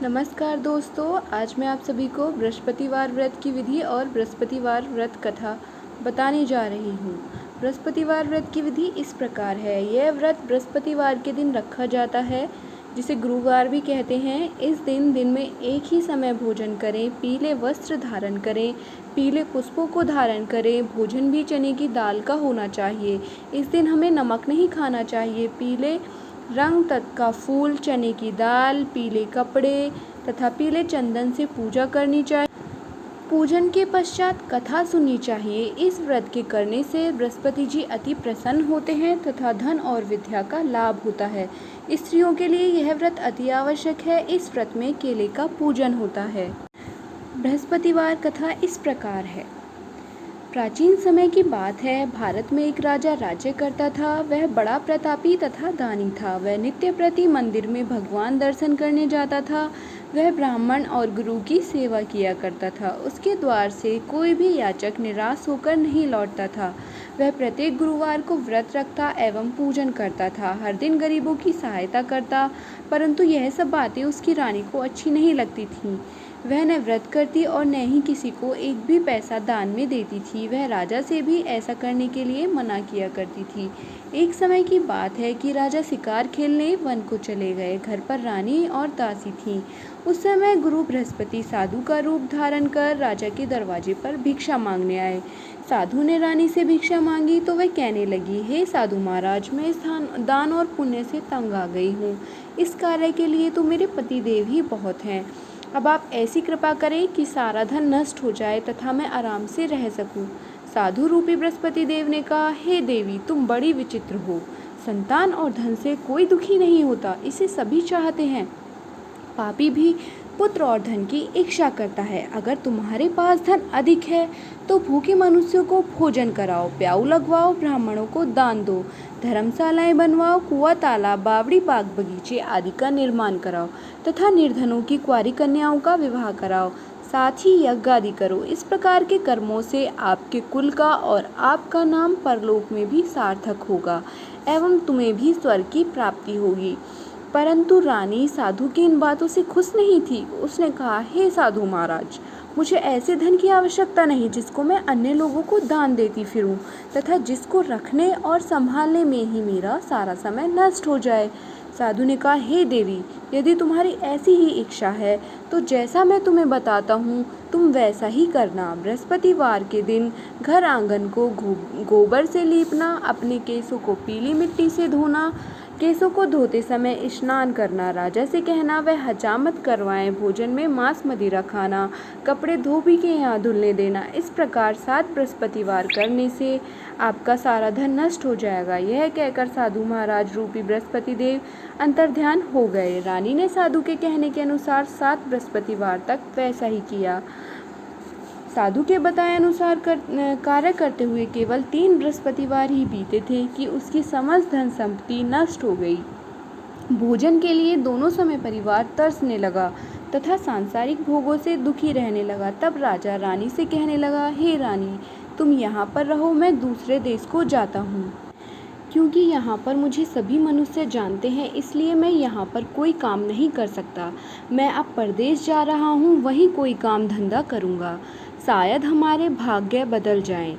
नमस्कार दोस्तों, आज मैं आप सभी को बृहस्पतिवार व्रत की विधि और बृहस्पतिवार व्रत कथा बताने जा रही हूँ। बृहस्पतिवार व्रत की विधि इस प्रकार है। यह व्रत बृहस्पतिवार के दिन रखा जाता है, जिसे गुरुवार भी कहते हैं। इस दिन में एक ही समय भोजन करें, पीले वस्त्र धारण करें, पीले पुष्पों को धारण करें। भोजन भी चने की दाल का होना चाहिए। इस दिन हमें नमक नहीं खाना चाहिए। पीले रंग का फूल, चने की दाल, पीले कपड़े तथा पीले चंदन से पूजा करनी चाहिए। पूजन के पश्चात कथा सुननी चाहिए। इस व्रत के करने से बृहस्पति जी अति प्रसन्न होते हैं तथा धन और विद्या का लाभ होता है। स्त्रियों के लिए यह व्रत अति आवश्यक है। इस व्रत में केले का पूजन होता है। बृहस्पतिवार कथा इस प्रकार है। प्राचीन समय की बात है। भारत में एक राजा राज्य करता था। वह बड़ा प्रतापी तथा दानी था। वह नित्य प्रति मंदिर में भगवान दर्शन करने जाता था। वह ब्राह्मण और गुरु की सेवा किया करता था। उसके द्वार से कोई भी याचक निराश होकर नहीं लौटता था। वह प्रत्येक गुरुवार को व्रत रखता एवं पूजन करता था। हर दिन गरीबों की सहायता करता, परंतु यह सब बातें उसकी रानी को अच्छी नहीं लगती थीं। वह न व्रत करती और न ही किसी को एक भी पैसा दान में देती थी। वह राजा से भी ऐसा करने के लिए मना किया करती थी। एक समय की बात है कि राजा शिकार खेलने वन को चले गए। घर पर रानी और दासी थीं। उस समय गुरु बृहस्पति साधु का रूप धारण कर राजा के दरवाजे पर भिक्षा मांगने आए। साधु ने रानी से भिक्षा मांगी तो वह कहने लगी, हे साधु महाराज, मैं इस दान और पुण्य से तंग आ गई हूँ। इस कार्य के लिए तो मेरे पतिदेव ही बहुत हैं। अब आप ऐसी कृपा करें कि सारा धन नष्ट हो जाए तथा मैं आराम से रह सकूं। साधु रूपी बृहस्पति देव ने कहा, हे देवी, तुम बड़ी विचित्र हो। संतान और धन से कोई दुखी नहीं होता, इसे सभी चाहते हैं। पापी भी पुत्र और धन की इच्छा करता है। अगर तुम्हारे पास धन अधिक है तो भूखे मनुष्यों को भोजन कराओ, प्याऊ लगवाओ, ब्राह्मणों को दान दो, धर्मशालाएं बनवाओ, कुआं, तालाब, बावड़ी, बाग बगीचे आदि का निर्माण कराओ तथा निर्धनों की कुंवारी कन्याओं का विवाह कराओ। साथ ही यज्ञ आदि करो। इस प्रकार के कर्मों से आपके कुल का और आपका नाम परलोक में भी सार्थक होगा एवं तुम्हें भी स्वर्ग की प्राप्ति होगी। परंतु रानी साधु की इन बातों से खुश नहीं थी। उसने कहा, हे साधु महाराज, मुझे ऐसे धन की आवश्यकता नहीं जिसको मैं अन्य लोगों को दान देती फिरूं तथा जिसको रखने और संभालने में ही मेरा सारा समय नष्ट हो जाए। साधु ने कहा, हे देवी, यदि तुम्हारी ऐसी ही इच्छा है तो जैसा मैं तुम्हें बताता हूँ तुम वैसा ही करना। बृहस्पतिवार के दिन घर आंगन को गोबर से लीपना, अपने केसों को पीली मिट्टी से धोना, केसों को धोते समय स्नान करना, राजा से कहना वह हजामत करवाएं, भोजन में मांस मदिरा खाना, कपड़े धोबी के यहाँ धुलने देना। इस प्रकार 7 बृहस्पतिवार करने से आपका सारा धन नष्ट हो जाएगा। यह कहकर साधु महाराज रूपी बृहस्पति देव अंतर्ध्यान हो गए। रानी ने साधु के कहने के अनुसार 7 बृहस्पतिवार तक वैसा ही किया। साधु के बताए अनुसार कार्य करते हुए केवल 3 बृहस्पतिवार ही बीते थे कि उसकी समस्त धन संपत्ति नष्ट हो गई। भोजन के लिए दोनों समय परिवार तरसने लगा तथा सांसारिक भोगों से दुखी रहने लगा। तब राजा रानी से कहने लगा, हे रानी, तुम यहाँ पर रहो, मैं दूसरे देश को जाता हूँ। क्योंकि यहाँ पर मुझे सभी मनुष्य जानते हैं, इसलिए मैं यहाँ पर कोई काम नहीं कर सकता। मैं अब परदेश जा रहा हूँ, वहीं कोई काम धंधा करूँगा। शायद हमारे भाग्य बदल जाएं।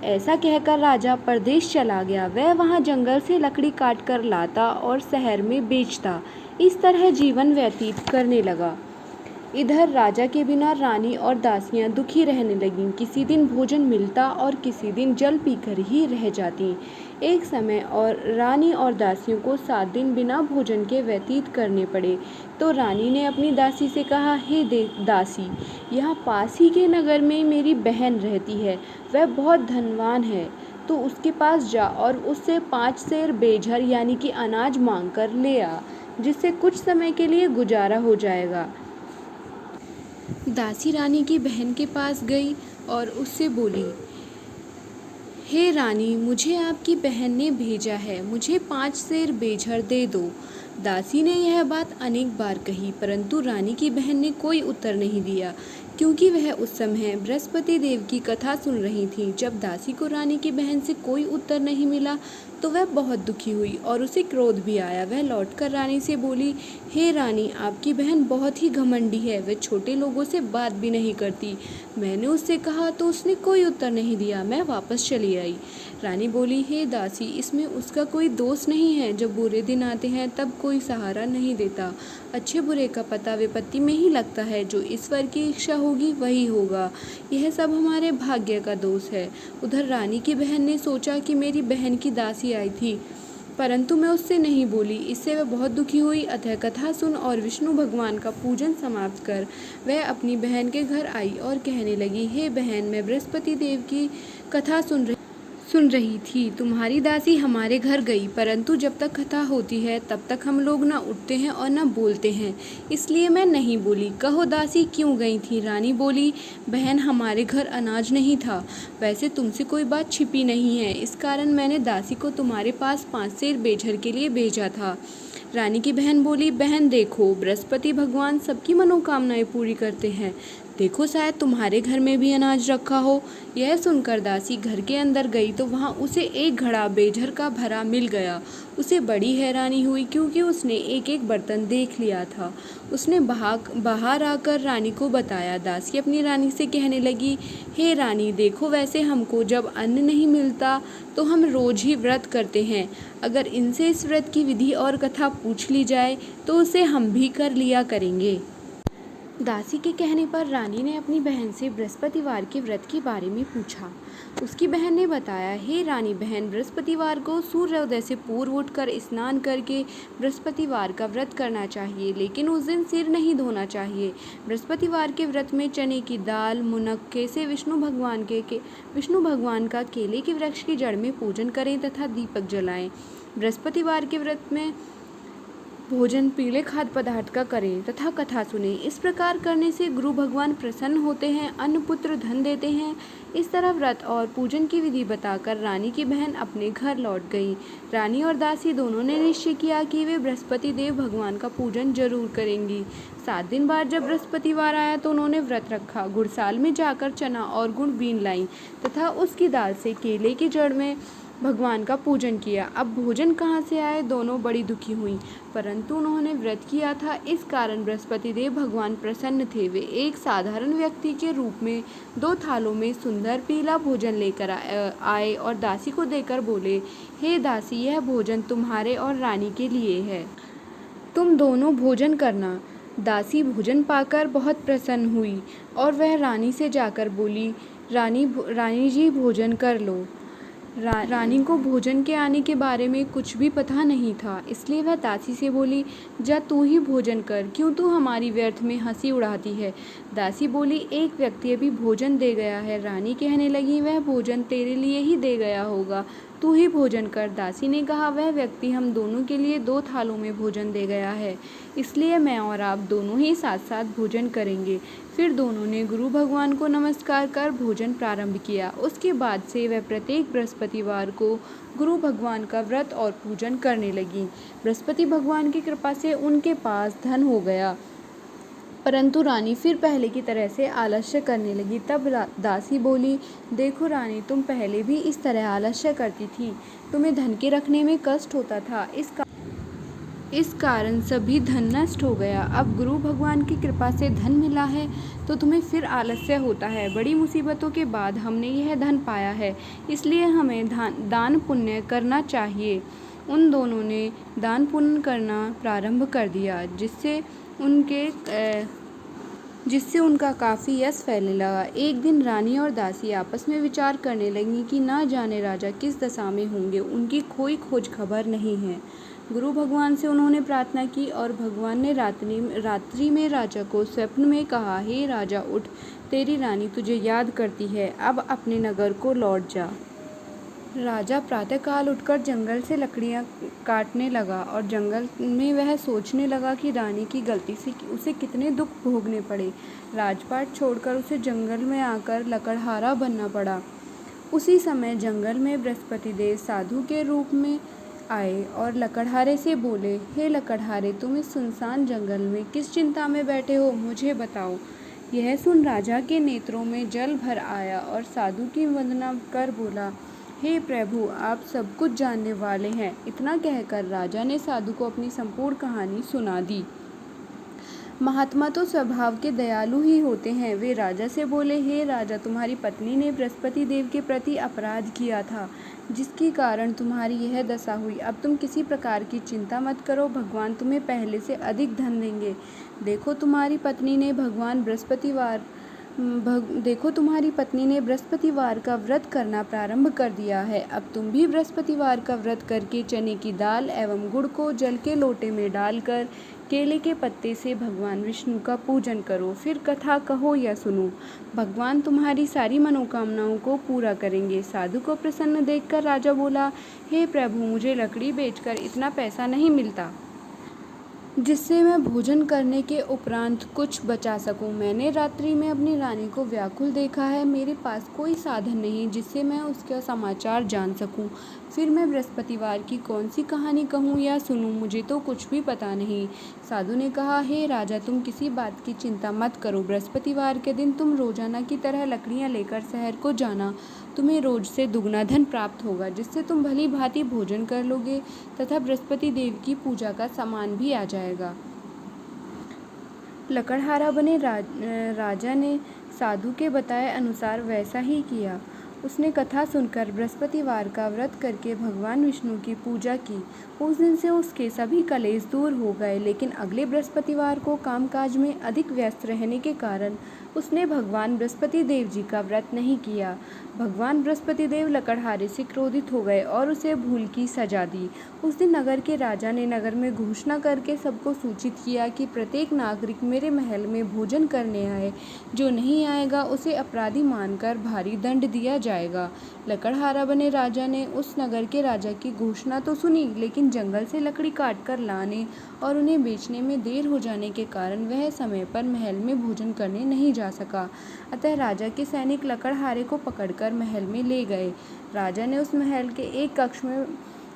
ऐसा कहकर राजा परदेश चला गया। वह वहाँ जंगल से लकड़ी काट कर लाता और शहर में बेचता। इस तरह जीवन व्यतीत करने लगा। इधर राजा के बिना रानी और दासियां दुखी रहने लगीं। किसी दिन भोजन मिलता और किसी दिन जल पीकर ही रह जातीं। एक समय और रानी और दासियों को 7 दिन बिना भोजन के व्यतीत करने पड़े। तो रानी ने अपनी दासी से कहा, हे दासी, यहाँ पास ही के नगर में मेरी बहन रहती है। वह बहुत धनवान है, तो उसके पास जा और उससे 5 सेर बेझर यानी कि अनाज मांग कर ले आ, जिससे कुछ समय के लिए गुजारा हो जाएगा। दासी रानी की बहन के पास गई और उससे बोली, हे रानी, मुझे आपकी बहन ने भेजा है, मुझे 5 सेर बेझर दे दो। दासी ने यह बात अनेक बार कही, परंतु रानी की बहन ने कोई उत्तर नहीं दिया। क्योंकि वह उस समय बृहस्पति देव की कथा सुन रही थी। जब दासी को रानी की बहन से कोई उत्तर नहीं मिला तो वह बहुत दुखी हुई और उसे क्रोध भी आया। वह लौटकर रानी से बोली, हे रानी, आपकी बहन बहुत ही घमंडी है, वह छोटे लोगों से बात भी नहीं करती। मैंने उससे कहा तो उसने कोई उत्तर नहीं दिया, मैं वापस चली आई। रानी बोली, हे दासी, इसमें उसका कोई दोष नहीं है। जब बुरे दिन आते हैं तब कोई सहारा नहीं देता। अच्छे बुरे का पता विपत्ति में ही लगता है। जो ईश्वर की इच्छा होगी वही होगा। यह सब हमारे भाग्य का दोष है। उधर रानी की बहन ने सोचा कि मेरी बहन की दासी आई थी, परंतु मैं उससे नहीं बोली। इससे वह बहुत दुखी हुई। अतः कथा सुन और विष्णु भगवान का पूजन समाप्त कर वह अपनी बहन के घर आई और कहने लगी, हे बहन, मैं बृहस्पति देव की कथा सुन रही थी। तुम्हारी दासी हमारे घर गई, परंतु जब तक कथा होती है तब तक हम लोग न उठते हैं और न बोलते हैं, इसलिए मैं नहीं बोली। कहो दासी, क्यों गई थी? रानी बोली, बहन, हमारे घर अनाज नहीं था। वैसे तुमसे कोई बात छिपी नहीं है, इस कारण मैंने दासी को तुम्हारे पास 5 सेर बेझर के लिए भेजा था। रानी की बहन बोली, बहन देखो, बृहस्पति भगवान सबकी मनोकामनाएं पूरी करते हैं। देखो, शायद तुम्हारे घर में भी अनाज रखा हो। यह सुनकर दासी घर के अंदर गई तो वहाँ उसे एक घड़ा बेझर का भरा मिल गया। उसे बड़ी हैरानी हुई क्योंकि उसने एक एक बर्तन देख लिया था। उसने बाहर आकर रानी को बताया। दासी अपनी रानी से कहने लगी, हे रानी, देखो, वैसे हमको जब अन्न नहीं मिलता तो हम रोज ही व्रत करते हैं। अगर इनसे इस व्रत की विधि और कथा पूछ ली जाए तो उसे हम भी कर लिया करेंगे। दासी के कहने पर रानी ने अपनी बहन से बृहस्पतिवार के व्रत के बारे में पूछा। उसकी बहन ने बताया, हे रानी बहन, बृहस्पतिवार को सूर्योदय से पूर्व उठकर स्नान करके बृहस्पतिवार का व्रत करना चाहिए, लेकिन उस दिन सिर नहीं धोना चाहिए। बृहस्पतिवार के व्रत में चने की दाल, मुनक्के से विष्णु भगवान का केले के वृक्ष की जड़ में पूजन करें तथा दीपक जलाएं। बृहस्पतिवार के व्रत में भोजन पीले खाद्य पदार्थ का करें तथा कथा सुने। इस प्रकार करने से गुरु भगवान प्रसन्न होते हैं, अन्न पुत्र धन देते हैं। इस तरह व्रत और पूजन की विधि बताकर रानी की बहन अपने घर लौट गई। रानी और दासी दोनों ने निश्चय किया कि वे बृहस्पति देव भगवान का पूजन जरूर करेंगी। 7 दिन बाद जब बृहस्पतिवार आया तो उन्होंने व्रत रखा। गुड़साल में जाकर चना और गुड़ बीन लाई तथा उसकी दाल से केले की जड़ में भगवान का पूजन किया। अब भोजन कहाँ से आए? दोनों बड़ी दुखी हुई, परंतु उन्होंने व्रत किया था, इस कारण बृहस्पति देव भगवान प्रसन्न थे। वे एक साधारण व्यक्ति के रूप में 2 थालों में सुंदर पीला भोजन लेकर आए और दासी को देकर बोले, हे दासी, यह भोजन तुम्हारे और रानी के लिए है, तुम दोनों भोजन करना। दासी भोजन पाकर बहुत प्रसन्न हुई और वह रानी से जाकर बोली, रानी जी, भोजन कर लो। रानी को भोजन के आने के बारे में कुछ भी पता नहीं था, इसलिए वह दासी से बोली, जा तू ही भोजन कर, क्यों तू हमारी व्यर्थ में हंसी उड़ाती है। दासी बोली, एक व्यक्ति अभी भोजन दे गया है। रानी कहने लगी, वह भोजन तेरे लिए ही दे गया होगा, तू ही भोजन कर। दासी ने कहा, वह व्यक्ति हम दोनों के लिए 2 थालों में भोजन दे गया है, इसलिए मैं और आप दोनों ही साथ साथ भोजन करेंगे। फिर दोनों ने गुरु भगवान को नमस्कार कर भोजन प्रारंभ किया। उसके बाद से वह प्रत्येक बृहस्पतिवार को गुरु भगवान का व्रत और पूजन करने लगी। बृहस्पति भगवान की कृपा से उनके पास धन हो गया, परंतु रानी फिर पहले की तरह से आलस्य करने लगी। तब दासी बोली, देखो रानी, तुम पहले भी इस तरह आलस्य करती थी, तुम्हें धन के रखने में कष्ट होता था, इस कारण सभी धन नष्ट हो गया। अब गुरु भगवान की कृपा से धन मिला है तो तुम्हें फिर आलस्य होता है। बड़ी मुसीबतों के बाद हमने यह धन पाया है, इसलिए हमें दान पुण्य करना चाहिए। उन दोनों ने दान पुण्य करना प्रारंभ कर दिया, जिससे उनका काफ़ी यश फैलने लगा। एक दिन रानी और दासी आपस में विचार करने लगी कि ना जाने राजा किस दशा में होंगे, उनकी कोई खोज खबर नहीं है। गुरु भगवान से उन्होंने प्रार्थना की और भगवान ने रात्रि में राजा को स्वप्न में कहा, हे राजा, उठ, तेरी रानी तुझे याद करती है, अब अपने नगर को लौट जा। राजा प्रातःकाल उठकर जंगल से लकड़ियां काटने लगा और जंगल में वह सोचने लगा कि रानी की गलती से उसे कितने दुख भोगने पड़े। राजपाट छोड़कर उसे जंगल में आकर लकड़हारा बनना पड़ा। उसी समय जंगल में बृहस्पति देव साधु के रूप में आए और लकड़हारे से बोले, हे लकड़हारे, तुम इस सुनसान जंगल में किस चिंता में बैठे हो, मुझे बताओ। यह सुन राजा के नेत्रों में जल भर आया और साधु की वंदना कर बोला, हे प्रभु, आप सब कुछ जानने वाले हैं। इतना कहकर राजा ने साधु को अपनी संपूर्ण कहानी सुना दी। महात्मा तो स्वभाव के दयालु ही होते हैं। वे राजा से बोले, हे राजा, तुम्हारी पत्नी ने बृहस्पति देव के प्रति अपराध किया था, जिसके कारण तुम्हारी यह दशा हुई। अब तुम किसी प्रकार की चिंता मत करो, भगवान तुम्हें पहले से अधिक धन देंगे। देखो तुम्हारी पत्नी ने बृहस्पतिवार का व्रत करना प्रारंभ कर दिया है। अब तुम भी बृहस्पतिवार का व्रत करके चने की दाल एवं गुड़ को जल के लोटे में डालकर केले के पत्ते से भगवान विष्णु का पूजन करो। फिर कथा कहो या सुनो, भगवान तुम्हारी सारी मनोकामनाओं को पूरा करेंगे। साधु को प्रसन्न देखकर राजा बोला, हे प्रभु, मुझे लकड़ी बेचकर इतना पैसा नहीं मिलता जिससे मैं भोजन करने के उपरांत कुछ बचा सकूं। मैंने रात्रि में अपनी रानी को व्याकुल देखा है। मेरे पास कोई साधन नहीं जिससे मैं उसका समाचार जान सकूं। फिर मैं बृहस्पतिवार की कौन सी कहानी कहूं या सुनूं, मुझे तो कुछ भी पता नहीं। साधु ने कहा, हे राजा, तुम किसी बात की चिंता मत करो। बृहस्पतिवार के दिन तुम रोजाना की तरह लकड़ियां लेकर शहर को जाना। तुम्हें रोज से दुगना धन प्राप्त होगा, जिससे तुम भली भांति भोजन कर लोगे तथा बृहस्पति देव की पूजा का सामान भी आ जाएगा। लकड़हारा बने राजा ने साधु के बताए अनुसार वैसा ही किया। उसने कथा सुनकर बृहस्पतिवार का व्रत करके भगवान विष्णु की पूजा की। उस दिन से उसके सभी कलेश दूर हो गए, लेकिन अगले बृहस्पतिवार को कामकाज में अधिक व्यस्त रहने के कारण उसने भगवान बृहस्पति देव जी का व्रत नहीं किया। भगवान बृहस्पति देव लकड़हारे से क्रोधित हो गए और उसे भूल की सजा दी। उस दिन नगर के राजा ने नगर में घोषणा करके सबको सूचित किया कि प्रत्येक नागरिक मेरे महल में भोजन करने आए। जो नहीं आएगा उसे अपराधी मानकर भारी दंड दिया जाएगा। लकड़हारा बने राजा ने उस नगर के राजा की घोषणा तो सुनी, लेकिन जंगल से लकड़ी काटकर लाने और उन्हें बेचने में देर हो जाने के कारण वह समय पर महल में भोजन करने नहीं जा सका। अतः राजा के सैनिक लकड़हारे को पकड़कर महल में ले गए। राजा ने उस महल के एक कक्ष में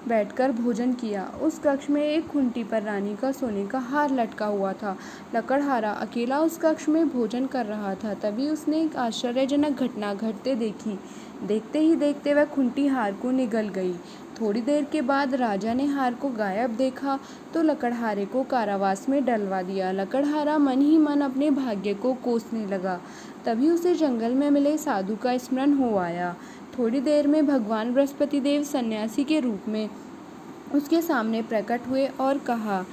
बैठकर भोजन किया। उस कक्ष में एक खुंटी पर रानी का सोने का हार लटका हुआ था। लकड़हारा अकेला उस कक्ष में भोजन कर रहा था। तभी उसने एक आश्चर्यजनक घटना घटते देखी। देखते ही देखते वह खुंटी हार को निगल गई। थोड़ी देर के बाद राजा ने हार को गायब देखा तो लकड़हारे को कारावास में डलवा दिया। लकड़हारा मन ही मन अपने भाग्य को कोसने लगा। तभी उसे जंगल में मिले साधु का स्मरण हो आया। थोड़ी देर में भगवान बृहस्पति देव सन्यासी के रूप में उसके सामने प्रकट हुए और कहा,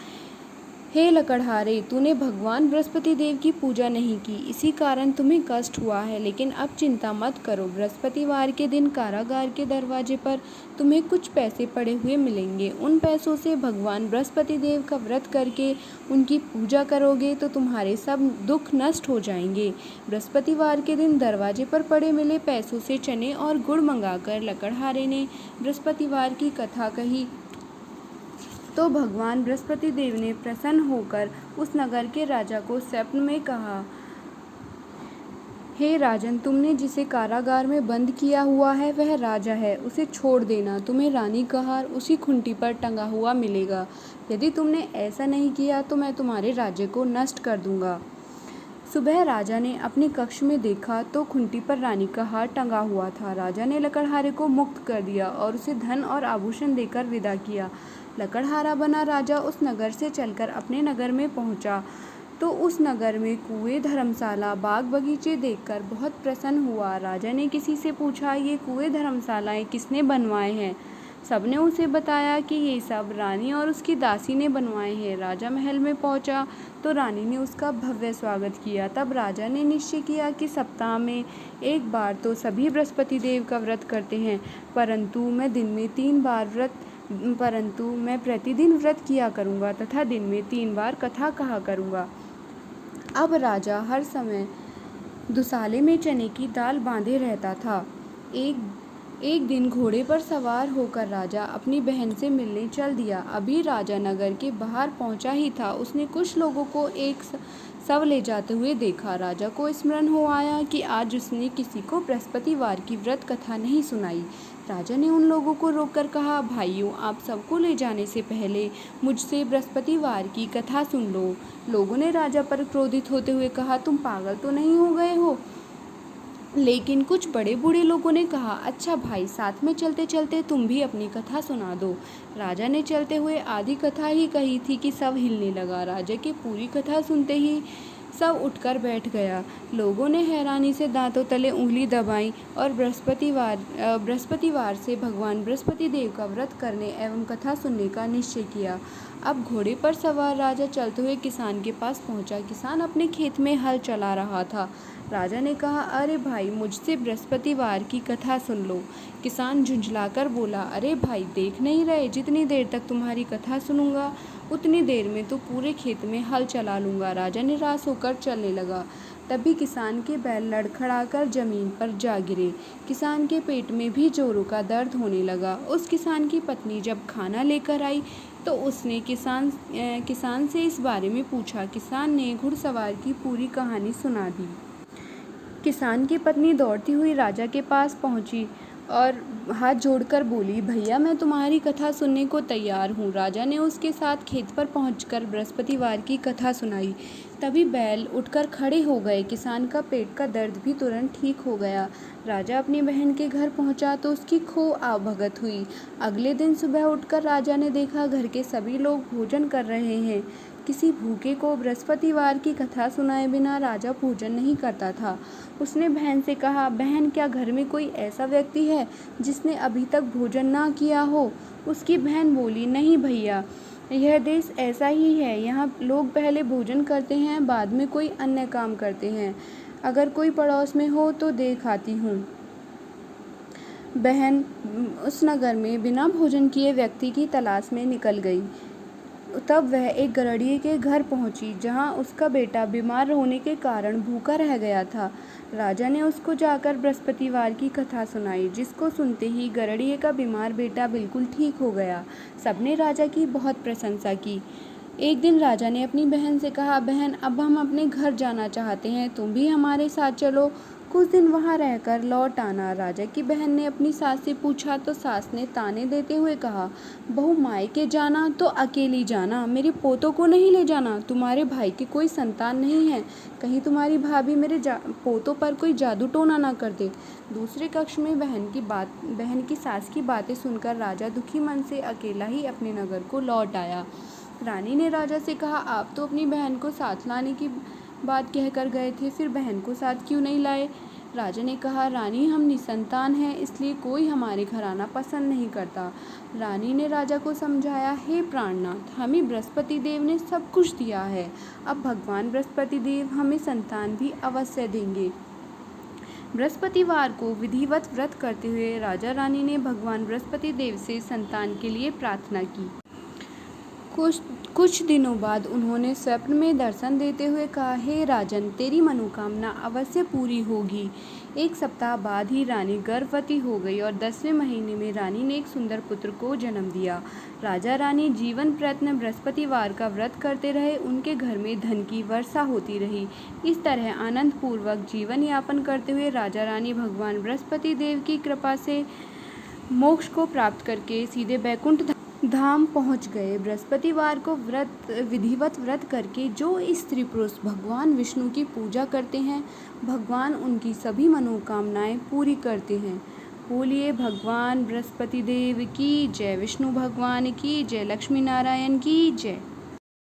हे लकड़हारे, तूने भगवान बृहस्पति देव की पूजा नहीं की, इसी कारण तुम्हें कष्ट हुआ है। लेकिन अब चिंता मत करो। बृहस्पतिवार के दिन कारागार के दरवाजे पर तुम्हें कुछ पैसे पड़े हुए मिलेंगे। उन पैसों से भगवान बृहस्पति देव का व्रत करके उनकी पूजा करोगे तो तुम्हारे सब दुख नष्ट हो जाएंगे। बृहस्पतिवार के दिन दरवाजे पर पड़े मिले पैसों से चने और गुड़ मंगाकर लकड़हारे ने बृहस्पतिवार की कथा कही तो भगवान बृहस्पति देव ने प्रसन्न होकर उस नगर के राजा को स्वप्न में कहा, हे राजन, तुमने जिसे कारागार में बंद किया हुआ है वह राजा है, उसे छोड़ देना। तुम्हें रानी का हार उसी खुंटी पर टंगा हुआ मिलेगा। यदि तुमने ऐसा नहीं किया तो मैं तुम्हारे राज्य को नष्ट कर दूंगा। सुबह राजा ने अपने कक्ष में देखा तो खुंटी पर रानी का हार टंगा हुआ था। राजा ने लकड़हारे को मुक्त कर दिया और उसे धन और आभूषण देकर विदा किया। लकड़हारा बना राजा उस नगर से चलकर अपने नगर में पहुंचा तो उस नगर में कुएं, धर्मशाला, बाग बगीचे देखकर बहुत प्रसन्न हुआ। राजा ने किसी से पूछा, ये कुएं, धर्मशालाएं किसने बनवाए हैं? सबने उसे बताया कि ये सब रानी और उसकी दासी ने बनवाए हैं। राजा महल में पहुंचा तो रानी ने उसका भव्य स्वागत किया। तब राजा ने निश्चय किया कि सप्ताह में एक बार तो सभी बृहस्पति देव का व्रत करते हैं, परंतु मैं प्रतिदिन व्रत किया करूँगा तथा दिन में 3 बार कथा कहा करूँगा। अब राजा हर समय दुसाले में चने की दाल बांधे रहता था। एक दिन घोड़े पर सवार होकर राजा अपनी बहन से मिलने चल दिया। अभी राजा नगर के बाहर पहुंचा ही था, उसने कुछ लोगों को एक शव ले जाते हुए देखा। राजा को स्मरण हो आया कि आज उसने किसी को बृहस्पतिवार की व्रत कथा नहीं सुनाई। राजा ने उन लोगों को रोककर कहा, भाइयों, आप सबको ले जाने से पहले मुझसे बृहस्पतिवार की कथा सुन लो। लोगों ने राजा पर क्रोधित होते हुए कहा, तुम पागल तो नहीं हो गए हो? लेकिन कुछ बड़े बूढ़े लोगों ने कहा, अच्छा भाई, साथ में चलते चलते तुम भी अपनी कथा सुना दो। राजा ने चलते हुए आधी कथा ही कही थी कि सब हिलने लगा। राजा की पूरी कथा सुनते ही सब उठकर बैठ गया। लोगों ने हैरानी से दांतों तले उंगली दबाई और बृहस्पतिवार से भगवान बृहस्पति देव का व्रत करने एवं कथा सुनने का निश्चय किया। अब घोड़े पर सवार राजा चलते हुए किसान के पास पहुंचा। किसान अपने खेत में हल चला रहा था। राजा ने कहा, अरे भाई, मुझसे बृहस्पतिवार की कथा सुन लो। किसान झुंझलाकर बोला, अरे भाई, देख नहीं रहे, जितनी देर तक तुम्हारी कथा सुनूंगा उतनी देर में तो पूरे खेत में हल चला लूँगा। राजा निराश होकर चलने लगा। तभी किसान के बैल लड़खड़ाकर जमीन पर जा गिरे। किसान के पेट में भी जोरों का दर्द होने लगा। उस किसान की पत्नी जब खाना लेकर आई तो उसने किसान से इस बारे में पूछा। किसान ने घुड़सवार की पूरी कहानी सुना दी। किसान की पत्नी दौड़ती हुई राजा के पास पहुंची और हाथ जोड़कर बोली, भैया, मैं तुम्हारी कथा सुनने को तैयार हूँ। राजा ने उसके साथ खेत पर पहुंचकर बृहस्पतिवार की कथा सुनाई। तभी बैल उठकर खड़े हो गए। किसान का पेट का दर्द भी तुरंत ठीक हो गया। राजा अपनी बहन के घर पहुंचा तो उसकी खो आवभगत हुई। अगले दिन सुबह उठकर राजा ने देखा घर के सभी लोग भोजन कर रहे हैं। किसी भूखे को बृहस्पतिवार की कथा सुनाए बिना राजा भोजन नहीं करता था। उसने बहन से कहा, बहन, क्या घर में कोई ऐसा व्यक्ति है जिसने अभी तक भोजन ना किया हो? उसकी बहन बोली, नहीं भैया, यह देश ऐसा ही है। यहाँ लोग पहले भोजन करते हैं, बाद में कोई अन्य काम करते हैं। अगर कोई पड़ोस में हो तो देख आती हूँ। बहन उस नगर में बिना भोजन किए व्यक्ति की तलाश में निकल गई। तब वह एक गरड़िए के घर पहुंची, जहां उसका बेटा बीमार होने के कारण भूखा रह गया था। राजा ने उसको जाकर बृहस्पतिवार की कथा सुनाई, जिसको सुनते ही गरड़िए का बीमार बेटा बिल्कुल ठीक हो गया। सबने राजा की बहुत प्रशंसा की। एक दिन राजा ने अपनी बहन से कहा, बहन, अब हम अपने घर जाना चाहते हैं, तुम भी हमारे साथ चलो, कुछ दिन वहाँ रहकर लौट आना। राजा की बहन ने अपनी सास से पूछा तो सास ने ताने देते हुए कहा, बहू, मायके जाना तो अकेली जाना, मेरे पोतों को नहीं ले जाना। तुम्हारे भाई की कोई संतान नहीं है, कहीं तुम्हारी भाभी मेरे पोतों पर कोई जादू टोना ना कर दे। दूसरे कक्ष में बहन की सास की बातें सुनकर राजा दुखी मन से अकेला ही अपने नगर को लौट आया। रानी ने राजा से कहा, आप तो अपनी बहन को साथ लाने की बात कहकर गए थे, फिर बहन को साथ क्यों नहीं लाए? राजा ने कहा, रानी, हम निसंतान हैं, इसलिए कोई हमारे घर आना पसंद नहीं करता। रानी ने राजा को समझाया, हे प्राणनाथ, हमें बृहस्पति देव ने सब कुछ दिया है, अब भगवान बृहस्पति देव हमें संतान भी अवश्य देंगे। बृहस्पतिवार को विधिवत व्रत करते हुए राजा रानी ने भगवान बृहस्पति देव से संतान के लिए प्रार्थना की। कुछ दिनों बाद उन्होंने स्वप्न में दर्शन देते हुए कहा, हे राजन, तेरी मनोकामना अवश्य पूरी होगी। एक सप्ताह बाद ही रानी गर्भवती हो गई और 10वें महीने में रानी ने एक सुंदर पुत्र को जन्म दिया। राजा रानी जीवन प्रयत्न बृहस्पतिवार का व्रत करते रहे। उनके घर में धन की वर्षा होती रही। इस तरह आनंद पूर्वक जीवन यापन करते हुए राजा रानी भगवान बृहस्पति देव की कृपा से मोक्ष को प्राप्त करके सीधे बैकुंठ धाम पहुंच गए। बृहस्पतिवार को विधिवत व्रत करके जो स्त्री पुरुष भगवान विष्णु की पूजा करते हैं, भगवान उनकी सभी मनोकामनाएं पूरी करते हैं। बोलिए भगवान बृहस्पति देव की जय, विष्णु भगवान की जय, लक्ष्मी नारायण की जय।